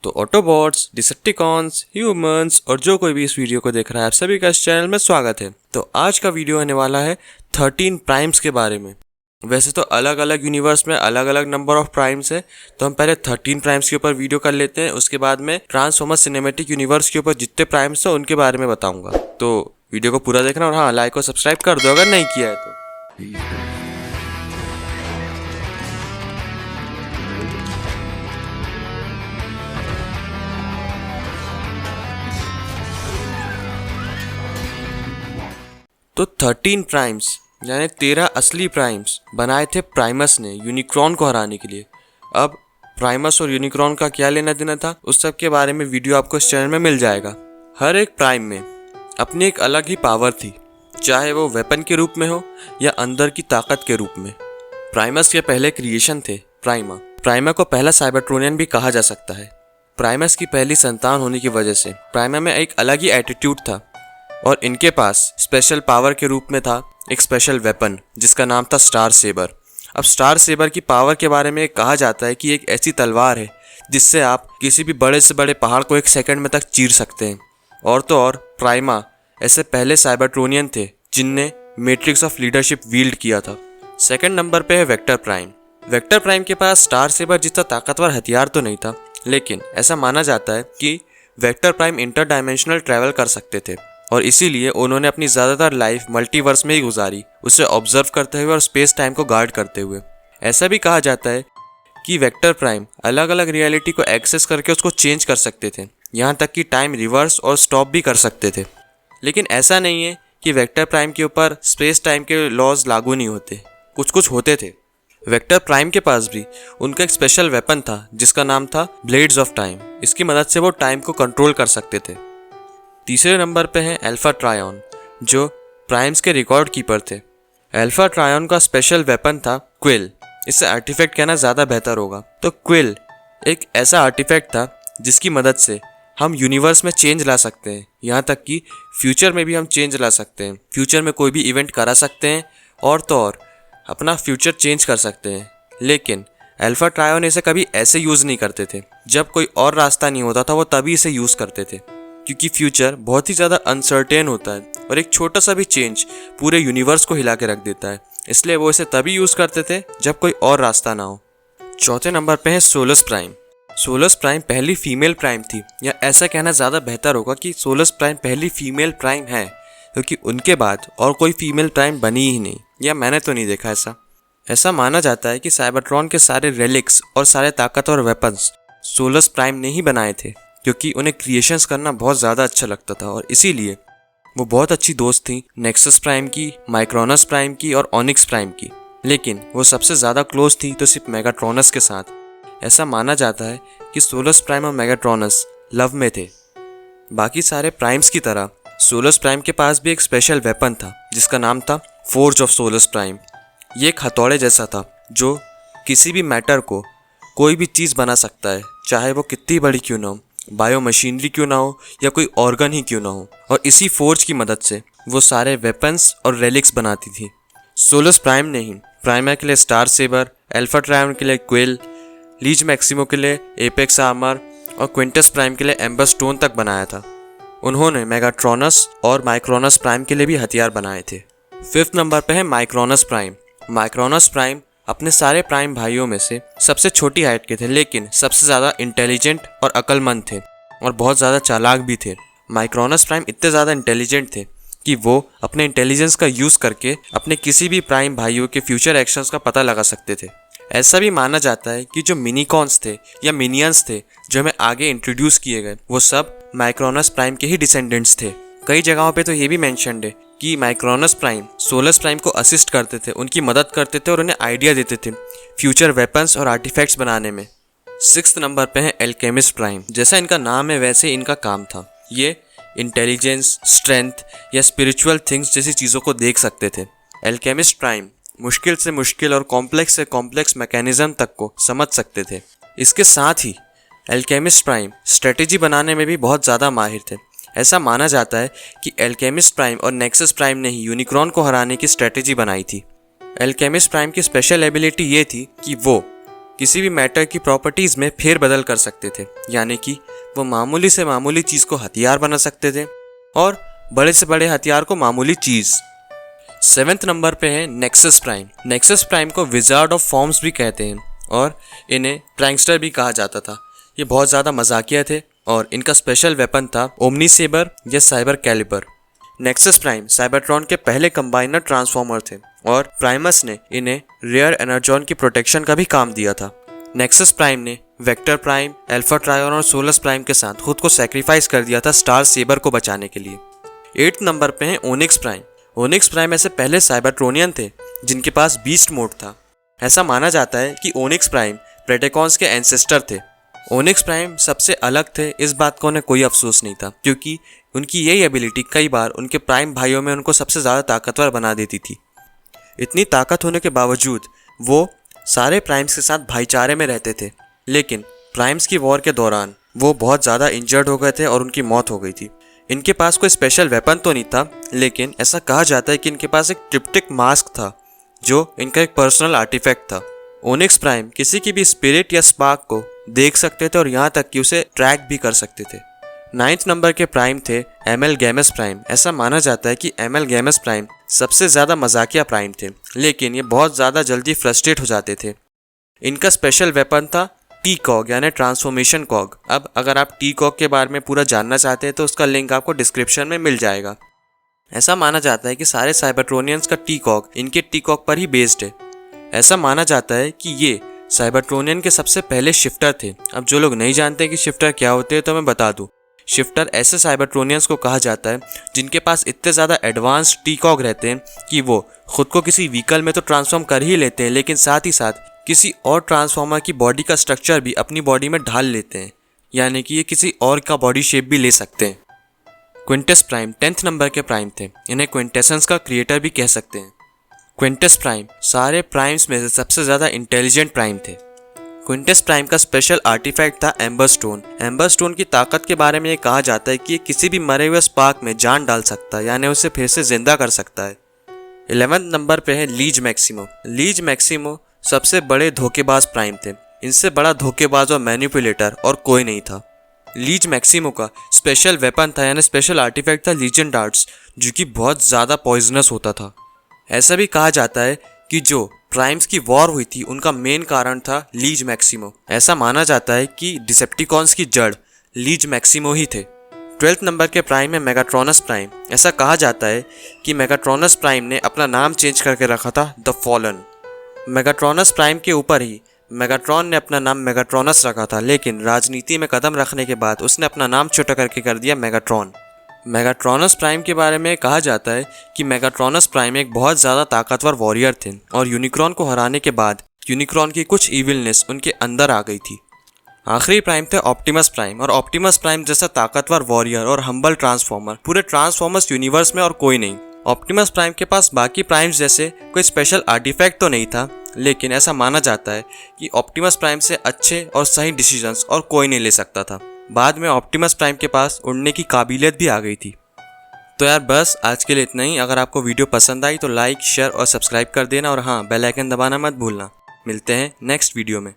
तो Autobots, Decepticons, humans और जो कोई भी इस वीडियो को देख रहा है, आप सभी का इस चैनल में स्वागत है। तो आज का वीडियो होने वाला है 13 प्राइम्स के बारे में। वैसे तो अलग अलग यूनिवर्स में अलग अलग नंबर ऑफ प्राइम्स है, तो हम पहले 13 प्राइम्स के ऊपर वीडियो कर लेते हैं। उसके बाद में ट्रांसफॉर्मर सिनेमैटिक यूनिवर्स के ऊपर जितने प्राइम्स हैं उनके बारे में बताऊंगा। तो वीडियो को पूरा देखना और हाँ, लाइक और सब्सक्राइब कर दो अगर नहीं किया है तो। तो 13 प्राइम्स यानी 13 असली प्राइम्स बनाए थे प्राइमस ने यूनिक्रॉन को हराने के लिए। अब प्राइमस और यूनिक्रॉन का क्या लेना देना था, उस सब के बारे में वीडियो आपको इस चैनल में मिल जाएगा। हर एक प्राइम में अपनी एक अलग ही पावर थी, चाहे वो वेपन के रूप में हो या अंदर की ताकत के रूप में। प्राइमस के पहले क्रिएशन थे प्राइमा। प्राइमा को पहला साइबरट्रोनियन भी कहा जा सकता है। प्राइमस की पहली संतान होने की वजह से प्राइमा में एक अलग ही एटीट्यूड था और इनके पास स्पेशल पावर के रूप में था एक स्पेशल वेपन जिसका नाम था स्टार सेबर। अब स्टार सेबर की पावर के बारे में कहा जाता है कि एक ऐसी तलवार है जिससे आप किसी भी बड़े से बड़े पहाड़ को एक सेकंड में तक चीर सकते हैं। और तो और प्राइमा ऐसे पहले साइबरट्रोनियन थे जिनने मैट्रिक्स ऑफ लीडरशिप वील्ड किया था। सेकंड नंबर पे है वेक्टर प्राइम। वेक्टर प्राइम के पास स्टार सेबर जितना ताकतवर हथियार तो नहीं था, लेकिन ऐसा माना जाता है कि vector prime inter dimensional travel कर सकते थे और इसीलिए उन्होंने अपनी ज़्यादातर लाइफ मल्टीवर्स में ही गुजारी, उसे ऑब्जर्व करते हुए और स्पेस टाइम को गार्ड करते हुए। ऐसा भी कहा जाता है कि वेक्टर प्राइम अलग अलग रियलिटी को एक्सेस करके उसको चेंज कर सकते थे, यहाँ तक कि टाइम रिवर्स और स्टॉप भी कर सकते थे। लेकिन ऐसा नहीं है कि वेक्टर प्राइम के ऊपर स्पेस टाइम के लॉज लागू नहीं होते, कुछ कुछ होते थे। वेक्टर प्राइम के पास भी उनका एक स्पेशल वेपन था जिसका नाम था ब्लेड्स ऑफ टाइम। इसकी मदद से वो टाइम को कंट्रोल कर सकते थे। तीसरे नंबर पे है अल्फा ट्रायन, जो प्राइम्स के रिकॉर्ड कीपर थे। अल्फा ट्रायन का स्पेशल वेपन था क्विल। इससे आर्टिफैक्ट कहना ज़्यादा बेहतर होगा। तो क्विल एक ऐसा आर्टिफैक्ट था जिसकी मदद से हम यूनिवर्स में चेंज ला सकते हैं, यहाँ तक कि फ्यूचर में भी हम चेंज ला सकते हैं। फ्यूचर में कोई भी इवेंट करा सकते हैं और तो और अपना फ्यूचर चेंज कर सकते हैं। लेकिन अल्फा ट्रायन इसे कभी ऐसे यूज़ नहीं करते थे। जब कोई और रास्ता नहीं होता था वो तभी इसे यूज़ करते थे, क्योंकि फ्यूचर बहुत ही ज़्यादा अनसर्टेन होता है और एक छोटा सा भी चेंज पूरे यूनिवर्स को हिला के रख देता है। इसलिए वो इसे तभी यूज़ करते थे जब कोई और रास्ता ना हो। चौथे नंबर पे है सोलस प्राइम। सोलस प्राइम पहली फीमेल प्राइम थी, या ऐसा कहना ज़्यादा बेहतर होगा कि सोलस प्राइम पहली फीमेल प्राइम है, क्योंकि उनके बाद और कोई फीमेल प्राइम बनी ही नहीं, या मैंने तो नहीं देखा ऐसा माना जाता है कि साइबरट्रॉन के सारे रेलिक्स और सारे ताकतवर वेपन्स सोलस प्राइम ने ही बनाए थे, क्योंकि उन्हें क्रिएशंस करना बहुत ज़्यादा अच्छा लगता था और इसीलिए वो बहुत अच्छी दोस्त थी नेक्सस प्राइम की, माइक्रोनस प्राइम की और ऑनिक्स प्राइम की। लेकिन वो सबसे ज़्यादा क्लोज थी तो सिर्फ मेगाट्रॉनस के साथ। ऐसा माना जाता है कि सोलस प्राइम और मेगाट्रॉनस लव में थे। बाकी सारे प्राइम्स की तरह सोलस प्राइम के पास भी एक स्पेशल वेपन था जिसका नाम था फोर्ज ऑफ सोलस प्राइम। ये एक हथौड़े जैसा था जो किसी भी मैटर को कोई भी चीज़ बना सकता है, चाहे वो कितनी बड़ी क्यों ना हो, बायो मशीनरी क्यों ना हो या कोई ऑर्गन ही क्यों ना हो। और इसी फोर्ज की मदद से वो सारे वेपन्स और रेलिक्स बनाती थी। सोलस प्राइम ने ही प्राइमा के लिए स्टार सेबर, अल्फा ट्रायन के लिए क्विल, लीज मैक्सिमो के लिए एपेक्स आर्मर और क्विंटस प्राइम के लिए एम्बर स्टोन तक बनाया था। उन्होंने मेगाट्रॉनस और माइक्रोनस प्राइम के लिए भी हथियार बनाए थे। फिफ्थ नंबर पे है माइक्रोनस प्राइम। माइक्रोनस प्राइम अपने सारे प्राइम भाइयों में से सबसे छोटी हाइट के थे, लेकिन सबसे ज़्यादा इंटेलिजेंट और अक्लमंद थे और बहुत ज़्यादा चालाक भी थे। माइक्रोनस प्राइम इतने ज़्यादा इंटेलिजेंट थे कि वो अपने इंटेलिजेंस का यूज़ करके अपने किसी भी प्राइम भाइयों के फ्यूचर एक्शंस का पता लगा सकते थे। ऐसा भी माना जाता है कि जो मिनीकॉन्स थे या मिनियंस थे जो हमें आगे इंट्रोड्यूस किए गए, वो सब माइक्रोनस प्राइम के ही डिसेंडेंट्स थे। कई जगहों पे तो ये भी मेंशन्ड है कि माइक्रोनस प्राइम सोलस प्राइम को असिस्ट करते थे, उनकी मदद करते थे और उन्हें आइडिया देते थे फ्यूचर वेपन्स और आर्टिफैक्ट्स बनाने में। सिक्स्थ नंबर पे है एल्केमिस्ट प्राइम। जैसा इनका नाम है वैसे इनका काम था। ये इंटेलिजेंस, स्ट्रेंथ या स्पिरिचुअल थिंग्स जैसी चीज़ों को देख सकते थे। एल्केमिस्ट प्राइम मुश्किल से मुश्किल और कॉम्प्लेक्स से कॉम्प्लेक्स मैकेनिज्म तक को समझ सकते थे। इसके साथ ही एल्केमिस्ट प्राइम स्ट्रेटेजी बनाने में भी बहुत ज़्यादा माहिर थे। ऐसा माना जाता है कि एल्केमिस्ट प्राइम और नेक्सस प्राइम ने ही यूनिक्रॉन को हराने की स्ट्रेटेजी बनाई थी। एल्केमिस्ट प्राइम की स्पेशल एबिलिटी ये थी कि वो किसी भी मैटर की प्रॉपर्टीज में फेरबदल कर सकते थे, यानी कि वो मामूली से मामूली चीज को हथियार बना सकते थे और बड़े से बड़े हथियार को मामूली चीज। 7वें नंबर पे है नेक्सस प्राइम। नेक्सस प्राइम को विजार्ड ऑफ फॉर्म्स भी कहते हैं और इन्हें प्रैंकस्टर भी कहा जाता था। ये बहुत ज़्यादा मजाकिया थे और इनका स्पेशल वेपन था ओमनी सेबर या cyber caliber. Nexus Prime Cybertron के पहले कंबाइनर ट्रांसफॉर्मर थे और प्राइमस ने इन्हें रेयर एनर्जॉन की प्रोटेक्शन का भी काम दिया था। नेक्सस प्राइम ने वेक्टर प्राइम, अल्फा ट्रायन और सोलस प्राइम के साथ खुद को सैक्रिफाइस कर दिया था स्टार सेबर को बचाने के लिए। 8 नंबर पे है ओनिक्स प्राइम। ओनिक्स प्राइम ऐसे पहले साइबरट्रोनियन थे जिनके पास बीस्ट मोड था। ऐसा माना जाता है कि ओनिक्स प्राइम प्रेडेकॉन्स के एंसेस्टर थे। ओनिक्स प्राइम सबसे अलग थे, इस बात का उन्हें कोई अफसोस नहीं था, क्योंकि उनकी यही एबिलिटी कई बार उनके प्राइम भाइयों में उनको सबसे ज़्यादा ताकतवर बना देती थी। इतनी ताकत होने के बावजूद वो सारे प्राइम्स के साथ भाईचारे में रहते थे, लेकिन प्राइम्स की वॉर के दौरान वो बहुत ज़्यादा इंजर्ड हो गए थे और उनकी मौत हो गई थी। इनके पास कोई स्पेशल वेपन तो नहीं था, लेकिन ऐसा कहा जाता है कि इनके पास एक ट्रिप्टिक मास्क था जो इनका एक पर्सनल आर्टिफैक्ट था। ओनिक्स प्राइम किसी की भी स्पिरिट या स्पार्क को देख सकते थे और यहाँ तक कि उसे ट्रैक भी कर सकते थे। 9th नंबर के प्राइम थे एमएलगैमस प्राइम। ऐसा माना जाता है कि एमएलगैमस प्राइम सबसे ज़्यादा मजाकिया प्राइम थे, लेकिन ये बहुत ज़्यादा जल्दी फ्रस्ट्रेट हो जाते थे। इनका स्पेशल वेपन था टी कॉग यानी ट्रांसफॉर्मेशन कॉग। अब अगर आप टी कॉग के बारे में पूरा जानना चाहते हैं तो उसका लिंक आपको डिस्क्रिप्शन में मिल जाएगा। ऐसा माना जाता है कि सारे साइबरट्रोनियंस का टी कॉग इनके टी कॉग पर ही बेस्ड है। ऐसा माना जाता है कि ये साइबरट्रोनियन के सबसे पहले शिफ्टर थे। अब जो लोग नहीं जानते कि शिफ्टर क्या होते हैं तो मैं बता दूं, शिफ्टर ऐसे साइबरट्रोनियंस को कहा जाता है जिनके पास इतने ज़्यादा एडवांस टी कॉग रहते हैं कि वो खुद को किसी व्हीकल में तो ट्रांसफॉर्म कर ही लेते हैं, लेकिन साथ ही साथ किसी और ट्रांसफॉर्मर की बॉडी का स्ट्रक्चर भी अपनी बॉडी में ढाल लेते हैं, यानी कि ये किसी और का बॉडी शेप भी ले सकते हैं। क्विंटस प्राइम 10th नंबर के प्राइम थे। इन्हें क्विंटेसेंस का क्रिएटर भी कह सकते हैं। क्विंटस प्राइम सारे प्राइम्स में से सबसे ज़्यादा इंटेलिजेंट प्राइम थे। क्विंटस प्राइम का स्पेशल आर्टिफैक्ट था एम्बर स्टोन। एम्बर स्टोन की ताकत के बारे में ये कहा जाता है कि ये किसी भी मरे हुए स्पार्क में जान डाल सकता है, यानी उसे फिर से जिंदा कर सकता है। 11th नंबर पे है लीज मैक्सिमो। लीज मैक्सिमो सबसे बड़े धोखेबाज प्राइम थे। इनसे बड़ा धोखेबाज और मैनिपुलेटर और कोई नहीं था। लीज मैक्सिमो का स्पेशल वेपन था यानी स्पेशल आर्टिफैक्ट था लीजन डार्ट्स, जो कि बहुत ज़्यादा पॉइजनस होता था। ऐसा भी कहा जाता है कि जो प्राइम्स की वॉर हुई थी उनका मेन कारण था लीज मैक्सिमो। ऐसा माना जाता है कि डिसेप्टिकॉन्स की जड़ लीज मैक्सिमो ही थे। 12th नंबर के प्राइम है मेगाट्रॉनस प्राइम। ऐसा कहा जाता है कि मेगाट्रॉनस प्राइम ने अपना नाम चेंज करके रखा था द फॉलन। मेगाट्रॉनस प्राइम के ऊपर ही मेगाट्रॉन ने अपना नाम मेगाट्रॉनस रखा था, लेकिन राजनीति में कदम रखने के बाद उसने अपना नाम छोटा करके कर दिया मेगाट्रॉन। मेगाट्रॉनस प्राइम के बारे में कहा जाता है कि मेगाट्रॉनस प्राइम एक बहुत ज़्यादा ताकतवर वॉरियर थे और यूनिक्रॉन को हराने के बाद यूनिक्रॉन की कुछ इविलनेस उनके अंदर आ गई थी। आखिरी प्राइम थे ऑप्टिमस प्राइम, और ऑप्टिमस प्राइम जैसा ताकतवर वॉरियर और हम्बल ट्रांसफॉर्मर पूरे ट्रांसफॉर्मर्स यूनिवर्स में और कोई नहीं। ऑप्टिमस प्राइम के पास बाकी प्राइम्स जैसे कोई स्पेशल आर्टिफैक्ट तो नहीं था, लेकिन ऐसा माना जाता है कि ऑप्टिमस प्राइम से अच्छे और सही डिसीजंस और कोई नहीं ले सकता था। बाद में ऑप्टिमस प्राइम के पास उड़ने की काबिलियत भी आ गई थी। तो यार बस आज के लिए इतना ही। अगर आपको वीडियो पसंद आई तो लाइक, शेयर और सब्सक्राइब कर देना, और हाँ, बेल आइकन दबाना मत भूलना। मिलते हैं नेक्स्ट वीडियो में।